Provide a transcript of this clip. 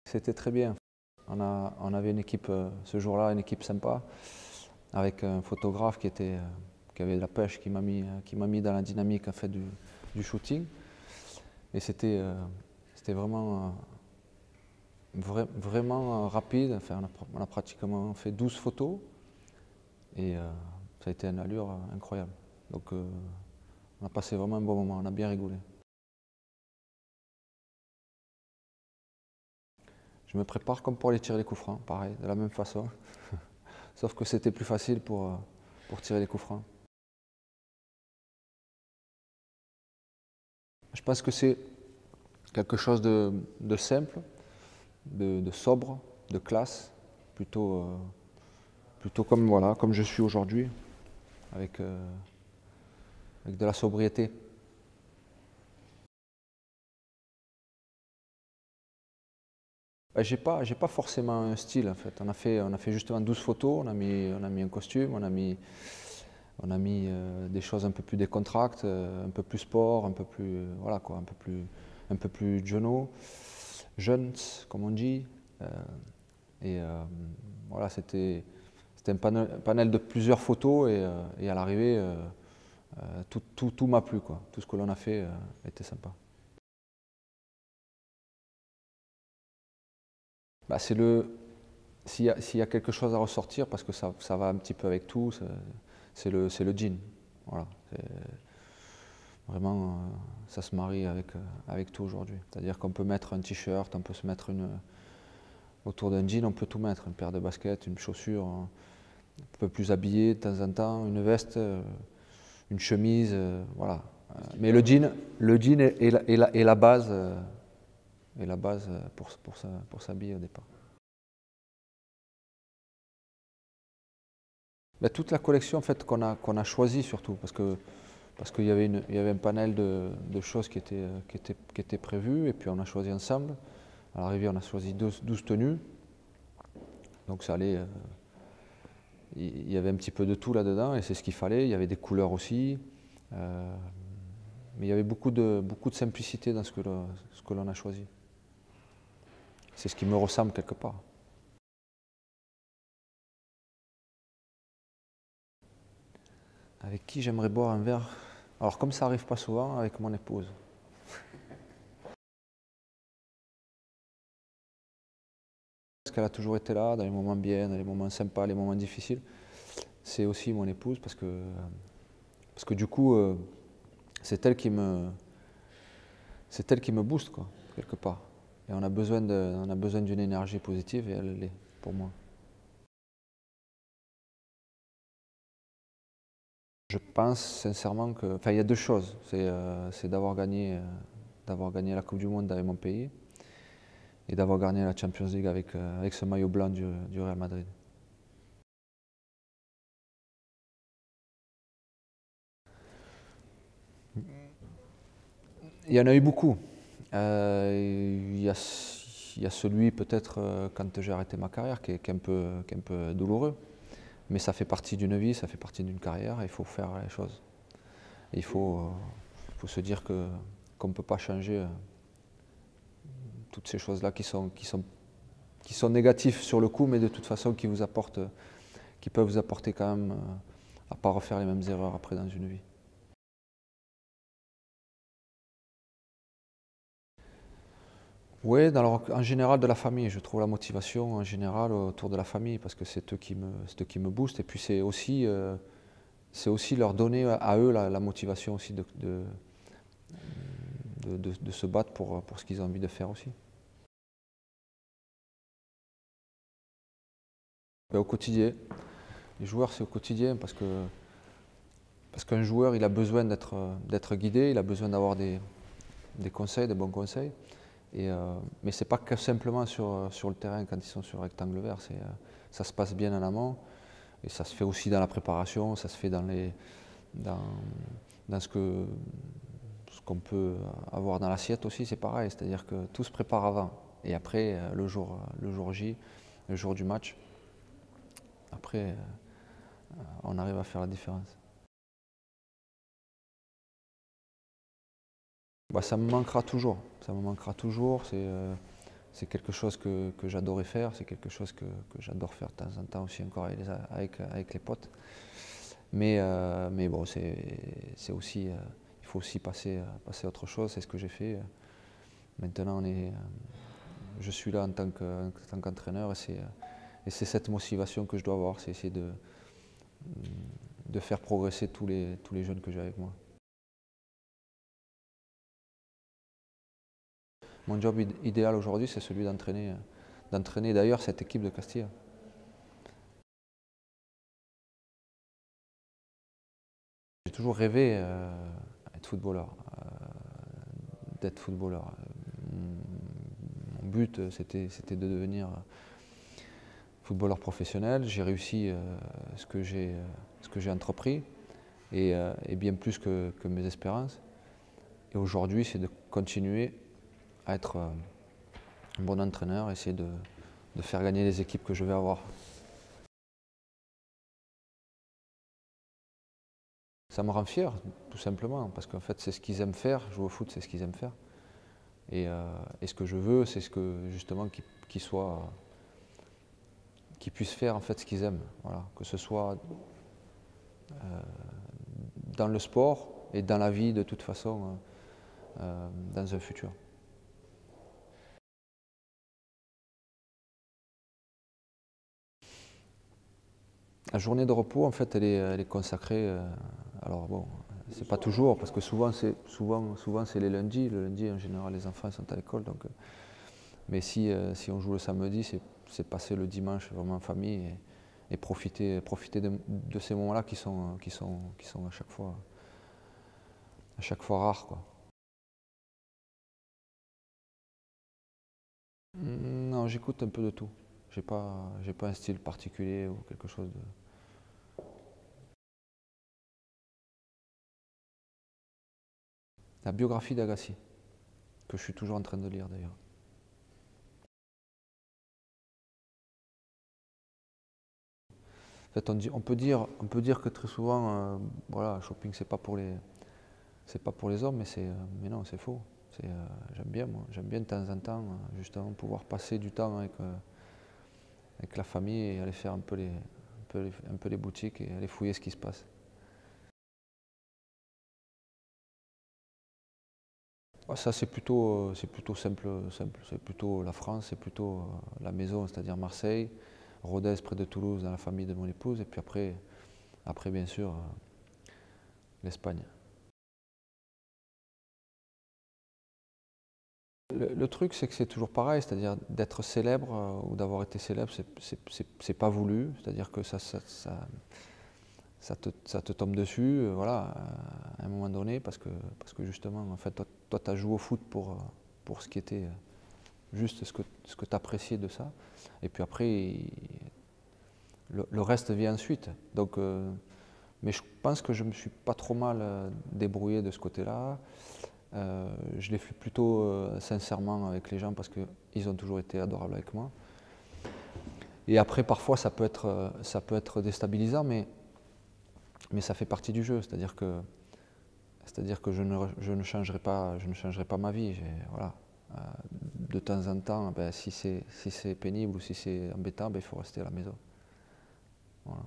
C'était très bien. On avait une équipe, ce jour-là, une équipe sympa, avec un photographe qui avait de la pêche, qui m'a mis dans la dynamique en fait, du shooting. Et c'était vraiment, vraiment rapide. Enfin, on a pratiquement fait 12 photos et ça a été une allure incroyable. Donc on a passé vraiment un bon moment, on a bien rigolé. Je me prépare comme pour aller tirer les coups francs, pareil, de la même façon. Sauf que c'était plus facile pour tirer les coups francs. Je pense que c'est quelque chose de simple, de sobre, de classe, plutôt, plutôt comme, voilà, comme je suis aujourd'hui, avec, avec de la sobriété. Ben, j'ai pas forcément un style en fait. On a fait justement 12 photos, on a mis un costume, on a mis des choses un peu plus décontractes, un peu plus sport, un peu plus, voilà quoi, un peu plus jeunes, comme on dit. Euh, et voilà, c'était un panel de plusieurs photos et à l'arrivée, tout m'a plu quoi. Tout ce que l'on a fait était sympa. Bah, s'il y a quelque chose à ressortir, parce que ça va un petit peu avec tout, c'est le jean. Voilà, vraiment, ça se marie avec tout aujourd'hui. C'est-à-dire qu'on peut mettre un t-shirt, on peut se mettre autour d'un jean, on peut tout mettre, une paire de baskets, une chaussure, un peu plus habillé de temps en temps, une veste, une chemise, voilà. Mais le jean est la base, pour s'habiller au départ. Ben, toute la collection en fait, qu'on a choisie surtout, parce qu'il y avait, il y avait un panel de choses qui étaient prévues, et puis on a choisi ensemble. À l'arrivée, on a choisi 12 tenues, donc ça allait, il y avait un petit peu de tout là-dedans, et c'est ce qu'il fallait. Il y avait des couleurs aussi, mais il y avait beaucoup de simplicité dans ce que l'on a choisi. C'est ce qui me ressemble quelque part. Avec qui j'aimerais boire un verre? Alors comme ça arrive pas souvent, avec mon épouse. Parce qu'elle a toujours été là, dans les moments bien, dans les moments sympas, les moments difficiles. C'est aussi mon épouse, parce que du coup, c'est elle qui me booste, quoi, quelque part. Et on a besoin d'une énergie positive, et elle l'est pour moi. Je pense sincèrement que, enfin, il y a deux choses. C'est d'avoir gagné la Coupe du Monde avec mon pays, et d'avoir gagné la Champions League avec ce maillot blanc du Real Madrid. Il y en a eu beaucoup. Il y a celui peut-être quand j'ai arrêté ma carrière qui est un peu douloureux. Mais ça fait partie d'une vie, ça fait partie d'une carrière, et il faut faire les choses. Et faut se dire qu'on ne peut pas changer toutes ces choses-là qui sont négatives sur le coup, mais de toute façon qui peuvent vous apporter quand même à ne pas refaire les mêmes erreurs après dans une vie. Oui, en général de la famille, je trouve la motivation en général autour de la famille, parce que c'est eux qui me boostent, et puis c'est aussi leur donner à eux la motivation aussi de se battre pour ce qu'ils ont envie de faire aussi. Ben, au quotidien, les joueurs c'est au quotidien, parce qu'un joueur il a besoin d'être guidé, il a besoin d'avoir des conseils, des bons conseils. Mais ce n'est pas que simplement sur le terrain quand ils sont sur le rectangle vert, ça se passe bien en amont, et ça se fait aussi dans la préparation, ça se fait dans, dans ce qu'on peut avoir dans l'assiette aussi, c'est pareil, c'est-à-dire que tout se prépare avant. Et après, le jour J, le jour du match, après, on arrive à faire la différence. Bah, ça me manquera toujours. Ça me manquera toujours. c'est quelque chose que j'adorais faire, c'est quelque chose que j'adore faire de temps en temps aussi encore avec les potes. Mais bon, c'est aussi, il faut aussi passer à autre chose, c'est ce que j'ai fait. Maintenant, je suis là en tant qu'entraîneur et c'est cette motivation que je dois avoir, c'est essayer de faire progresser tous les jeunes que j'ai avec moi. Mon job idéal aujourd'hui, c'est celui d'entraîner d'ailleurs cette équipe de Castilla. J'ai toujours rêvé d'être footballeur. Mon but, c'était de devenir footballeur professionnel. J'ai réussi ce que j'ai entrepris et bien plus que mes espérances. Et aujourd'hui, c'est de continuer à être un bon entraîneur, essayer de faire gagner les équipes que je vais avoir. Ça me rend fier, tout simplement, parce qu'en fait, c'est ce qu'ils aiment faire. Jouer au foot, c'est ce qu'ils aiment faire. Et ce que je veux, c'est ce que justement qu'ils puissent faire en fait ce qu'ils aiment. Voilà. Que ce soit dans le sport et dans la vie de toute façon dans un futur. La journée de repos, en fait, elle est consacrée. Alors bon, c'est pas toujours, parce que souvent c'est les lundis. Le lundi, en général, les enfants sont à l'école. Donc, mais si on joue le samedi, c'est passer le dimanche vraiment en famille et profiter de ces moments-là qui sont à chaque fois rares, quoi. Non, j'écoute un peu de tout. J'ai pas un style particulier ou quelque chose de. La biographie d'Agassi, que je suis toujours en train de lire d'ailleurs. En fait, on peut dire que très souvent, voilà, shopping c'est pas pour les hommes, mais non, c'est faux. J'aime bien, moi, j'aime bien de temps en temps, justement, pouvoir passer du temps avec la famille et aller faire un peu les boutiques et aller fouiller ce qui se passe. Ah, ça, c'est plutôt simple. C'est plutôt la France, c'est plutôt la maison, c'est-à-dire Marseille, Rodez près de Toulouse, dans la famille de mon épouse, et puis après bien sûr, l'Espagne. Le truc, c'est que c'est toujours pareil, c'est-à-dire d'être célèbre ou d'avoir été célèbre, c'est pas voulu, c'est-à-dire que ça te tombe dessus, voilà, à un moment donné, parce que justement, en fait, toi tu as joué au foot pour ce qui était juste ce que tu appréciais de ça, et puis après, le reste vient ensuite. Donc, mais je pense que je me suis pas trop mal débrouillé de ce côté-là. Je l'ai fait plutôt sincèrement avec les gens parce qu'ils ont toujours été adorables avec moi. Et après, parfois, ça peut être déstabilisant, mais ça fait partie du jeu. C'est-à-dire que je ne changerai pas ma vie. Voilà. De temps en temps, ben, si c'est pénible ou si c'est embêtant, ben, il faut rester à la maison. Voilà.